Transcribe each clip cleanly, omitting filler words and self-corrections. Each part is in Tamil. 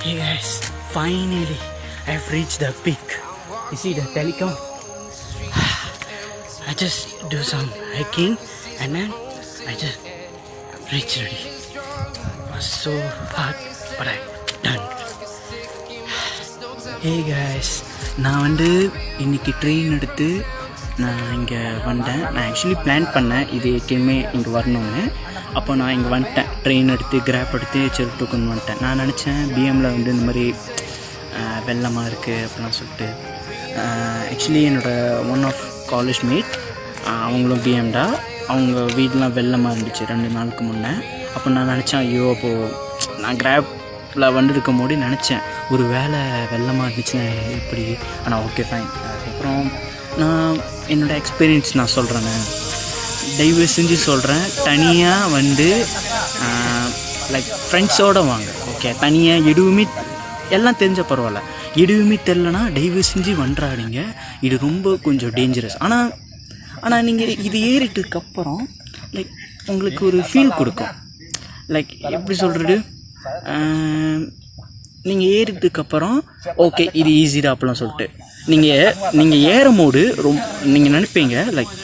Hey guys, finally I've reached the peak. You see the telecom? I just do some hiking and then I just reached already. It was so hard, but I'm done. Hey guys, நான் இன்னைக்கு ட்ரெயின் எடுத்து நான் இங்கே வந்துட்டேன். நான் ஆக்சுவலி பிளான் பண்ணேன் இது எங்கேயுமே இங்கே வரணும்னு. அப்போ நான் இங்கே வந்துட்டேன், ட்ரெயின் எடுத்து கிராப் எடுத்து செருட்டுக்குன்னு வந்துட்டேன். நான் நினச்சேன் பிஎம்மில் இந்த மாதிரி வெள்ளமாக இருக்குது அப்படிலாம் சொல்லிட்டு. ஆக்சுவலி என்னோடய ஒன் ஆஃப் காலேஜ் மேட் அவங்களும் பிஎம்டா, அவங்க வீடெலாம் வெள்ளமாக இருந்துச்சு 2 நாளுக்கு முன்னே. அப்போ நான் நினச்சேன் ஐயோ அப்போது நான் கிராப்பில் வந்துருக்கும் போது நினச்சேன் ஒரு வேளை வெள்ளமாக இருந்துச்சுன்னா எப்படி. ஆனால் ஓகே ஃபைன். அதுக்கப்புறம் நான் என்னோடய எக்ஸ்பீரியன்ஸ் நான் சொல்கிறேன்னு தயவு செஞ்சு சொல்கிறேன். தனியாக லைக் ஃப்ரெண்ட்ஸோடு வாங்க, ஓகே. தனியாக எதுவுமே எல்லாம் தெரிஞ்ச பரவாயில்ல, எதுவுமே தெரிலனா தயவு செஞ்சு வந்துடாதீங்க. இது ரொம்ப கொஞ்சம் டேஞ்சரஸ். ஆனால் நீங்கள் இது ஏறிட்டதுக்கப்புறம் லைக் உங்களுக்கு ஒரு ஃபீல் கொடுக்கும். லைக் எப்படி சொல்கிறது, நீங்கள் ஏறிட்டதுக்கப்புறம் ஓகே இது ஈஸிதான் அப்படிலாம் சொல்லிட்டு நீங்கள் ஏறும் போது நீங்கள் நினைப்பீங்க லைக்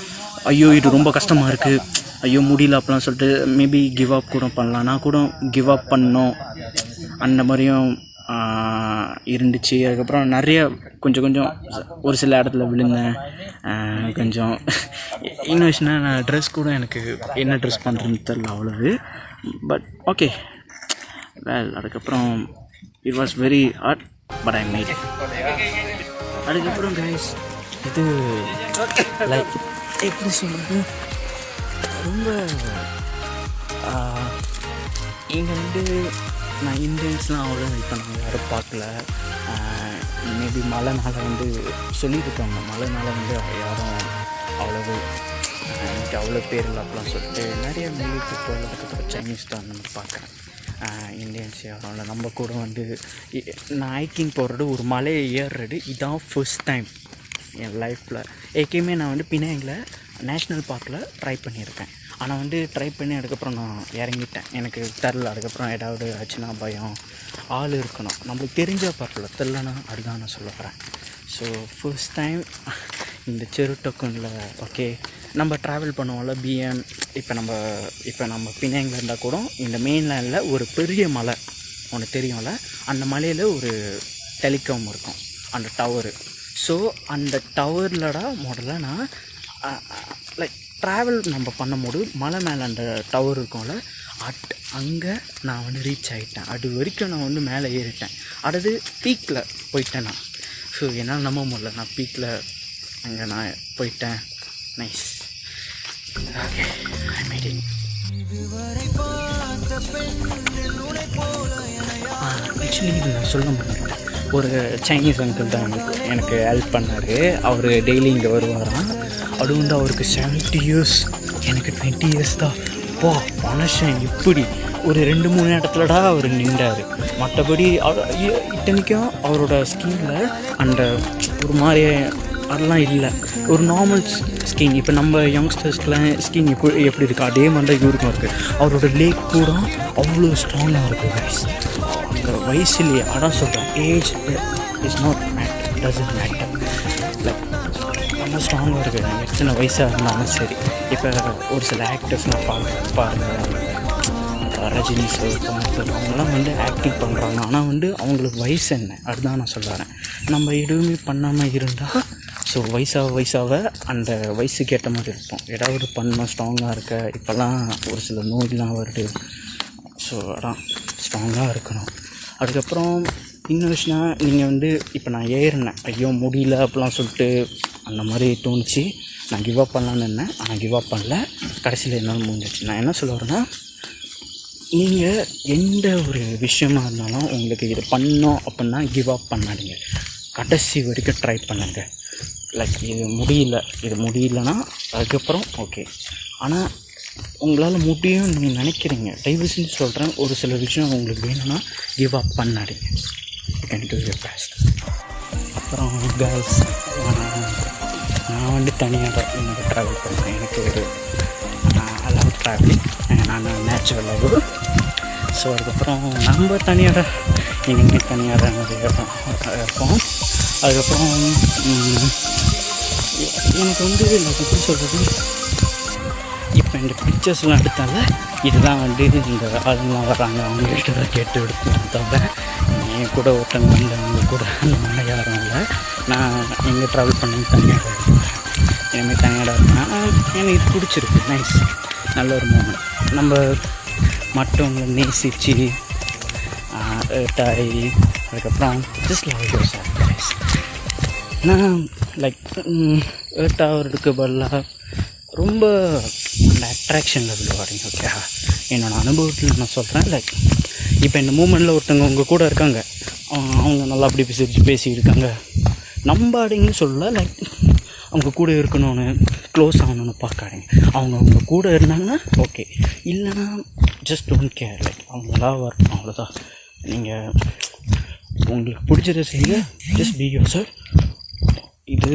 ஐயோ இது ரொம்ப கஷ்டமாக இருக்குது, ஐயோ முடியல அப்படிலாம் சொல்லிட்டு மேபி கிவ் அப் கூட பண்ணலாம். நான் கூட கிவ் அப் பண்ணோம் அந்த மாதிரியும் இருந்துச்சு. அதுக்கப்புறம் நிறைய கொஞ்சம் ஒரு சில இடத்துல விழுந்தேன். கொஞ்சம் இன்னும் விஷயம்னா நான் ட்ரெஸ் கூட எனக்கு என்ன ட்ரெஸ் பண்ணுறதுன்னு தெரியல அவ்வளவு. பட் ஓகே வெல், அதுக்கப்புறம் it was very hard but I made it. அதுக்கப்புறம் கைஸ் இது லைக் எப்படி சொல்கிறது, ரொம்ப இங்கே நான் இந்தியன்ஸ்லாம் அவ்வளோ இப்போ நாங்கள் யாரும் பார்க்கல. மேபி மழைனால சொல்லியிருக்காங்க, மழைனால யாரும் அவ்வளவு எனக்கு அவ்வளோ பேர் இல்லை அப்படிலாம் சொல்லிட்டு நிறைய மொழி பீப்புள், அதுக்கப்புறம் சைனீஸ் தான் நம்ம பார்க்குறேன். இந்தியன்ஸ் யாரும் இல்லை. நம்ம கூட நான் ஹைக்கிங் போகிறது ஒரு மலையை ஏறுறது இதான் ஃபர்ஸ்ட் டைம் என் லைஃப்பில். ஏற்கனவே நான் பினாங்கில் நேஷ்னல் பார்க்கில் ட்ரை பண்ணியிருக்கேன். ஆனால் ட்ரை பண்ணி அதுக்கப்புறம் நான் இறங்கிட்டேன், எனக்கு தெரில. அதுக்கப்புறம் ஏதாவது ஆச்சுன்னா பயம், ஆள் இருக்கணும், நம்மளுக்கு தெரிஞ்ச பார்க்கல, தெரிலனா அதுதான் நான் சொல்ல போகிறேன். ஸோ ஃபர்ஸ்ட் டைம் இந்த செருட்டோக்கனில் ஓகே நம்ம ட்ராவல் பண்ணுவோம்ல பிஎம். இப்போ நம்ம பினாங்கில் இருந்தால் கூட இந்த மெயின்லேண்டில் ஒரு பெரிய மலை ஒன்று தெரியும்ல, அந்த மலையில் ஒரு டெலிகாம் இருக்கும், அந்த டவரு. ஸோ அந்த டவர்லடா முதல்ல நான் லைக் ட்ராவல் நம்ம பண்ணும்போது மலை மேலே அந்த டவர் இருக்கும்ல, அங்கே நான் ரீச் ஆகிட்டேன். அது வரைக்கும் நான் மேலே ஏறிட்டேன். அடுத்து பீக்கில் போயிட்டேன் நான். ஸோ என்னால் நம்ப முடியல, நான் பீக்கில் அங்கே நான் போயிட்டேன். Nice. Okay I made it. Actually இது நான் சொல்ல முடியல, ஒரு சைனீஸ் அங்கிள் தான் எனக்கு ஹெல்ப் பண்ணார். அவர் டெய்லி இங்கே வருவாராம். அது அவருக்கு 70 years, எனக்கு 20 years தான். பா மனுஷன் இப்படி ஒரு 2-3 இடத்துலடா அவர் நின்றார். மற்றபடி இத்தனைக்கும் அவரோட ஸ்கின்னில் அந்த ஒரு மாதிரி அதெல்லாம் இல்லை, ஒரு நார்மல் ஸ்கின். இப்போ நம்ம யங்ஸ்டர்ஸ்க்கெலாம் ஸ்கின் எப்படி இருக்குது அதே மாதிரி தான் இவருக்கும் இருக்குது. அவரோட லேக் கூட அவ்வளோ ஸ்ட்ராங்காக இருக்குது கைஸ். அந்த வயசுலேயே அதான் சொல்கிறேன், age is not matter, doesn't matter. Like நல்லா ஸ்ட்ராங்காக இருக்குது. எத்தனை வயசாக இருந்தாலும் சரி. இப்போ ஒரு சில ஆக்டர்ஸ்லாம் பாருங்கள், ரஜினி சார், கமல் சார், அவங்களாம் ஆக்டிங் பண்ணுறாங்க. ஆனால் அவங்களுக்கு வயசு என்ன, அதுதான் நான் சொல்ல வரேன். நம்ம எதுவுமே பண்ணாமல் இருந்தால் ஸோ வயசாக அந்த வயசுக்கு ஏற்ற மாதிரி இருப்போம். ஏதாவது பண்ணால் ஸ்ட்ராங்காக இருக்க. இப்போல்லாம் ஒரு சில நோயெலாம் வருது. ஸோ அதான் ஸ்ட்ராங்காக இருக்கணும். அதுக்கப்புறம் இன்னொரு விஷயம், நீங்கள் இப்போ நான் ஏறினேன், ஐயோ முடியல அப்படிலாம் சொல்லிட்டு அந்த மாதிரி தோணுச்சு. நான் கிவ் அப் பண்ணலான்னு இருந்தேன், ஆனால் கிவ் அப் பண்ணல. கடைசியில் என்னால் முடிஞ்சிச்சு. நான் என்ன சொல்ல வரேன்னா, நீங்கள் எந்த ஒரு விஷயமா இருந்தாலும் உங்களுக்கு இது பண்ணோம் அப்படின்னா கிவ் அப் பண்ணாதீங்க, கடைசி வரைக்கும் ட்ரை பண்ணுங்க. லைக் இது முடியலன்னா அதுக்கப்புறம் ஓகே. ஆனால் உங்களால் முடியும்னு நீங்கள் நினைக்கிறீங்க, தயவு செஞ்சு சொல்கிறேன், ஒரு சில விஷயம் உங்களுக்கு வேணும்னா கிவ் அப் பண்ணாதீங்க. You can do your best. அப்புறம் கேர்ள்ஸ், நான் தனியாக என்னோட ட்ராவல் பண்ணுறேன். எனக்கு ஒரு ஐ லவ் ட்ராவலிங், நான் நேச்சுரல் லவ். ஸோ அதுக்கப்புறம் நம்ம தனியாக இனிமேல் தனியாக நிறைய இருக்கும். அதுக்கப்புறம் எனக்கு வந்து எனக்கு எப்படி சொல்கிறது, இப்போ இந்த பிக்சர்ஸ்லாம் எடுத்தால இதுதான் வந்து இந்த ஆளுலாம் வர்றாங்க அவங்கள்ட்ட தான் கேட்டு எடுத்துன்னு தவிர என் கூட ஒருத்தங்க வந்து அவங்க கூட அந்த மாதிரி யாரும் இல்லை. நான் எங்கே ட்ராவல் பண்ணி தனியாக இனிமேல் தனியாக இருக்கேன். எனக்கு இது பிடிச்சிருக்கு. நைஸ், நல்ல ஒரு மூமெண்ட். நம்ம மற்றவங்களை நேசித்து டாய் அதுக்கப்புறம் just love your self guys. நான் லைக் ஆகிறதுக்கு பதிலாக ரொம்ப அந்த அட்ராக்ஷன் லெவலில் வரீங்க. ஓகே, என்னோடய அனுபவத்தில் நான் சொல்கிறேன். லைக் இப்போ இந்த மூமெண்ட்டில் ஒருத்தவங்க உங்கள் கூட இருக்காங்க, அவங்க நல்லா அப்படி பேசிகிட்டு இருக்காங்க, நம்பாடிங்கன்னு சொல்லலை. லைக் அவங்க கூட இருக்கணும்னு க்ளோஸ் ஆகணும்னு பார்க்காதீங்க. அவங்க கூட இருந்தாங்கன்னா ஓகே, இல்லைன்னா ஜஸ்ட் டோன்ட் கேர். லைக் அவங்களா வரணும், அவ்வளோதான். நீங்கள் உங்களுக்கு பிடிச்சதை செய்ய, ஜஸ்ட் பி யுவர் செல்ஃப். இது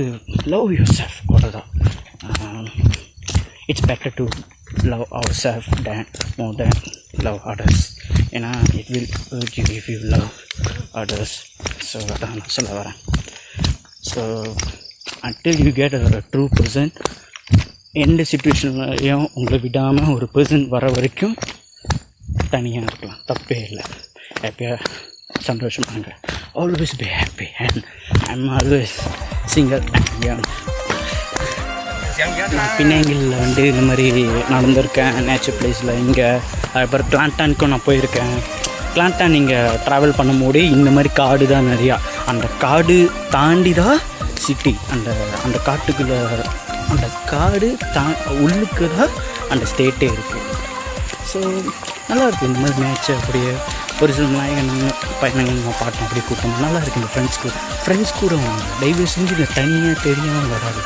லவ் யுவர் செல்ஃப், அவ்வளோதான். It's better to love our self more than love others. ஏன்னா it will hurt you if you love others. So அதான் நான் சொல்ல வரேன். So until you get a true person, எந்த சிச்சுவேஷன்லையும் உங்களை விடாமல் ஒரு பர்சன் வர வரைக்கும் தனியாக இருக்கலாம், தப்பே இல்லை. ஹாப்பியாக சந்தோஷமாங்க. Always be happy and I'm always single and young. பின்னாங்கில் வந்து இந்த மாதிரி நடந்திருக்கேன் நேச்சர் பிளேஸில். இங்கே அதுக்கப்புறம் கிளாண்டானுக்கும் நான் போயிருக்கேன். கிளாண்டான் நீங்கள் ட்ராவல் பண்ணும்போது இந்த மாதிரி காடு தான் நிறையா. அந்த காடு தாண்டி தான் சிட்டி. அந்த காட்டுக்குள்ளே அந்த காடு உள்ளுக்கு தான் அந்த ஸ்டேட்டே இருக்குது. ஸோ நல்லாயிருக்கு இந்த மாதிரி நேச்சர். அப்படியே ஒரு சில பயணங்கள் நம்ம பாட்டோம் அப்படி கூட்டம் நல்லா இருக்குது. இந்த ஃப்ரெண்ட்ஸ் கூட தயவு செஞ்சு இந்த தனியாக தெரியாமல் வராது.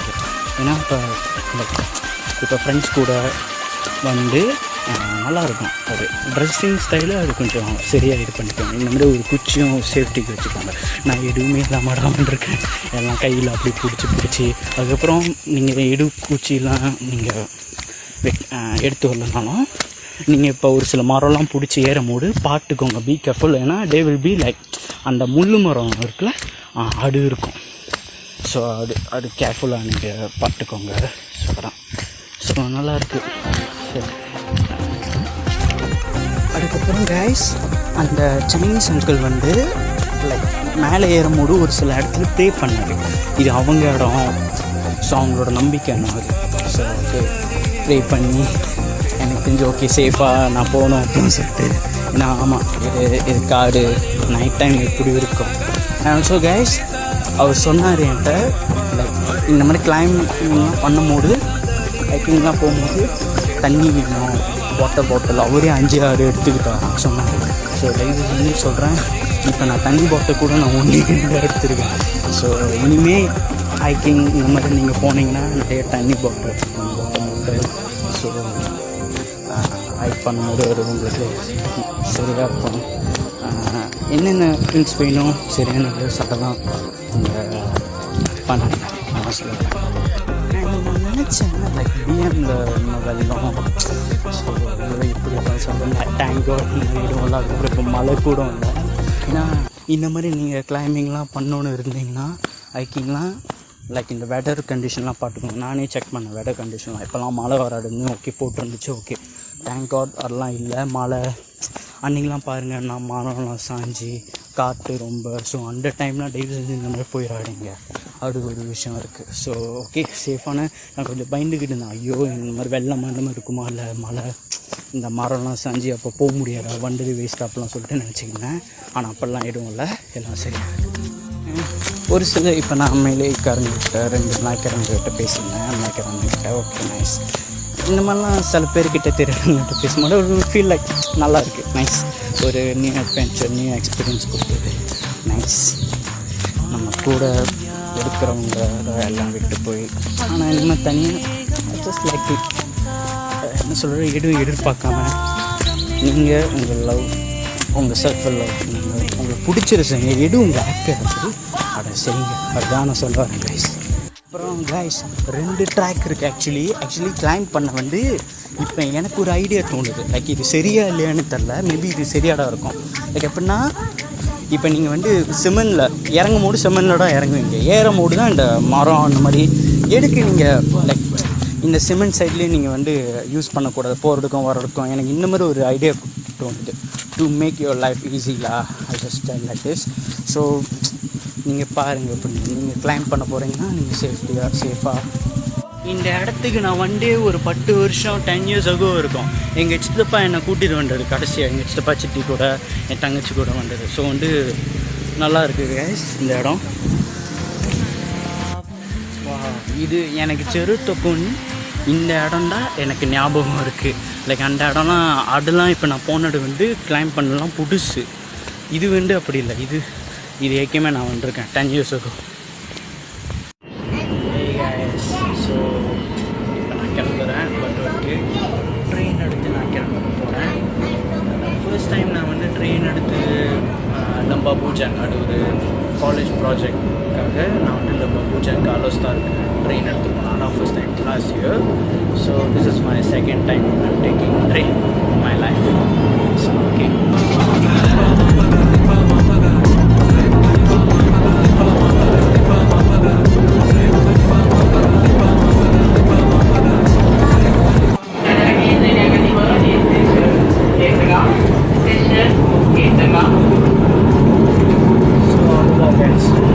ஏன்னா இப்போ ஃப்ரெண்ட்ஸ் கூட வந்து நல்லாயிருக்கும். ஒரு ட்ரெஸ்ஸிங் ஸ்டைலு அது கொஞ்சம் சரியாக இது பண்ணிக்கோங்க. இந்த மாதிரி ஒரு குச்சியும் சேஃப்டிக்கு வச்சுக்கோங்க. நான் எதுவுமே இல்லாமல் இருக்கேன், எல்லாம் கையில் அப்படி பிடிச்சி. அதுக்கப்புறம் நீங்கள் குச்சிலாம் நீங்கள் எடுத்து வரலனாலும் நீங்கள் இப்போ ஒரு சில மரம்லாம் பிடிச்சி ஏறும் போது பார்த்துக்கோங்க, பி கேர்ஃபுல். ஏன்னா டே வில் பி லைக் அந்த முள்ளு மரம் இருக்குல்ல, அது இருக்கும். ஸோ அது கேர்ஃபுல்லாக நீங்கள் பார்த்துக்கோங்க. ஸோ அதான். ஸோ நல்லாயிருக்கு. அதுக்கப்புறம் கைஸ், அந்த சைனீஸ் அங்கிள் வந்து லைக் மேலே ஏறும்போது ஒரு சில இடத்துல ப்ரே பண்ணாரு. இது அவங்க இடம், ஸோ அவங்களோட நம்பிக்கை என்ன அது. ஸோ அது ப்ரே பண்ணி எனக்கு தெரிஞ்சு ஓகே சேஃபாக நான் போகணும் அப்படின்னு சொல்லிட்டு. ஏன்னா ஆமாம், இது காடு, நைட் டைம் எப்படி இருக்கும். ஸோ கைஸ், அவர் சொன்னார் என்கிட்ட லைக் இந்த மாதிரி கிளைம்பிங்லாம் பண்ணும்போது, ஹைக்கிங்லாம் போகும்போது தண்ணி வேணும், வாட்டர் பாட்டில் அவரே 5-6 எடுத்துக்கிட்டார் சொன்னார். ஸோ லைவ் வந்து சொல்கிறேன், இப்போ நான் தண்ணி பாட்டில் கூட நான் 1-2 எடுத்துருக்கேன். ஸோ இனிமேல் ஹைக்கிங் இந்த மாதிரி நீங்கள் போனீங்கன்னா நிறைய தண்ணி பாட்டில் எடுத்துக்கணும், வாட்டர் பாட்டில். ஸோ ஹைக் பண்ணும்போது அது உங்களுக்கு சரியாக இருக்கும். என்னென்ன திங்ஸ் வேணும், சரியான ட்ரெஸ் அதெல்லாம் நீங்கள் பண்ணுங்க. நான் சொல்லுவேன், நினச்சேன் லைக் பிஎம்ல வெள்ளம், ஸோ எப்படி சொல்ல டேங்கோ இடும்ல, அதுக்கப்புறம் இப்போ மழை கூட இல்லை. ஏன்னா இந்த மாதிரி நீங்கள் கிளைம்பிங்லாம் பண்ணோன்னு இருந்தீங்கன்னா, ஹைக்கிங்லாம் லைக் இந்த வெதர் கண்டிஷன்லாம் பார்த்துக்கோங்க. நானே செக் பண்ணேன் வெதர் கண்டிஷன்லாம். இப்போலாம் மழை வராதுன்னு ஓகே போட்டிருந்துச்சு. ஓகே தேங்க் காட் அதெல்லாம் இல்லை. மழை அன்றைக்கெலாம் பாருங்கள், நான் மரம்லாம் சாஞ்சி காற்று ரொம்ப. ஸோ அந்த டைம்லாம் டெய்லி செஞ்சு இந்த மாதிரி போயிடாதீங்க, அது ஒரு விஷயம் இருக்குது. ஸோ ஓகே சேஃபான. நான் கொஞ்சம் பயந்துக்கிட்டு இருந்தேன், ஐயோ இந்த மாதிரி வெள்ளம் அந்த மாதிரி இருக்குமா, இல்லை மழை இந்த மரம்லாம் சாஞ்சி அப்போ போக முடியாது, வண்டது வேஸ்ட் அப்படிலாம் சொல்லிட்டு நினச்சிக்கிட்டேன். ஆனால் அப்போல்லாம் எதுவும் இல்லை, எல்லாம் சரியாக. ஒரு சில இப்போ நான் மேலேக்காரங்கிட்ட 2 நாய்க்காரங்கிட்ட பேசியிருந்தேன். நாய்க்காரங்கிட்ட ஓகே நைஸ். இந்த மாதிரிலாம் சில பேர்கிட்ட தெரியாதவங்ககிட்ட பேசும்போது ஒரு ஃபீல் லைக் நல்லா இருக்குது, நைஸ். ஒரு நியூ அட்வென்ச்சர், நியூ எக்ஸ்பீரியன்ஸ் கொடுத்தது, நைஸ். நம்ம கூட இருக்கிறவங்க எல்லாம் விட்டு போய், ஆனால் இனிமேல் தனியாக ஜஸ்ட் லைக் இட். என்ன சொல்கிற, எதுவும் எதிர்பார்க்காம நீங்கள் உங்கள் லவ், உங்கள் செல்ஃப் லவ், நீங்கள் உங்களுக்கு பிடிச்சிரு செய்யுங்க. எதுவும் உங்கள் ஹாப்பியாக இருக்குது அதை செய்யுங்க. அதுதான் நான் சொல்ல வரேன் கைஸ். அப்புறம் கைஸ் 2 ட்ராக் இருக்குது. ஆக்சுவலி கிளைம் பண்ண வந்து இப்போ எனக்கு ஒரு ஐடியா தோணுது. லைக் இது சரியா இல்லையான்னு தெரில, மேபி இது சரியாதான் இருக்கும். லைக் எப்படின்னா இப்போ நீங்கள் வந்து சிமெண்டில் இறங்கும் போது செம்மண்ணில் தான் இறங்குவீங்க, ஏறும் போது தான் இந்த மரம் அந்த மாதிரி எதுக்கு நீங்கள் லைக் இந்த சிமெண்ட் சைட்லேயே நீங்கள் வந்து யூஸ் பண்ணக்கூடாது போகிறதுக்கும் வர்றதுக்கும். எனக்கு இந்த மாதிரி ஒரு ஐடியா தோணுது, டு மேக் யுவர் லைஃப் ஈஸிலா. I just like this. So நீங்கள் பாருங்கள், இப்போ நீங்கள் கிளைம் பண்ண போகிறீங்கன்னா நீங்கள் சேஃபாக இந்த இடத்துக்கு நான் வந்தே ஒரு 10 வருஷம் 10 years ago இருக்கும். எங்கள் சித்தப்பா என்னை கூட்டிகிட்டு வந்தது கடைசியாக, எங்கள் சித்தப்பா சித்தி கூட என் தங்கச்சி கூட வந்தது. ஸோ வந்து நல்லா இருக்குது கைஸ் இந்த இடம். இது எனக்கு செருத்தொக்குன்னு இந்த இடம் தான் எனக்கு ஞாபகம் இருக்குது. லைக் அந்த இடம்லாம் அதெல்லாம் இப்போ நான் போனது வந்து கிளைம் பண்ணலாம் புதுசு. இது வந்து அப்படி இல்லை, இது ஏற்கனவே நான் வந்திருக்கேன் 10 years ago. ஸோ இப்போ நான் கிளம்புறேன். பட் வந்து ட்ரெயின் எடுத்து நான் கிளம்ப போகிறேன். ஃபர்ஸ்ட் டைம் நான் வந்து ட்ரெயின் எடுத்து லம்பா பூஜன், அது ஒரு காலேஜ் ப்ராஜெக்டுக்காக நான் வந்து லம்பா பூஜன் காலோஸ்தாருக்கு ட்ரெயின் எடுத்து போனேன். ஆனால் first time last year. So this is my second time I'm taking train my life. So okay. So,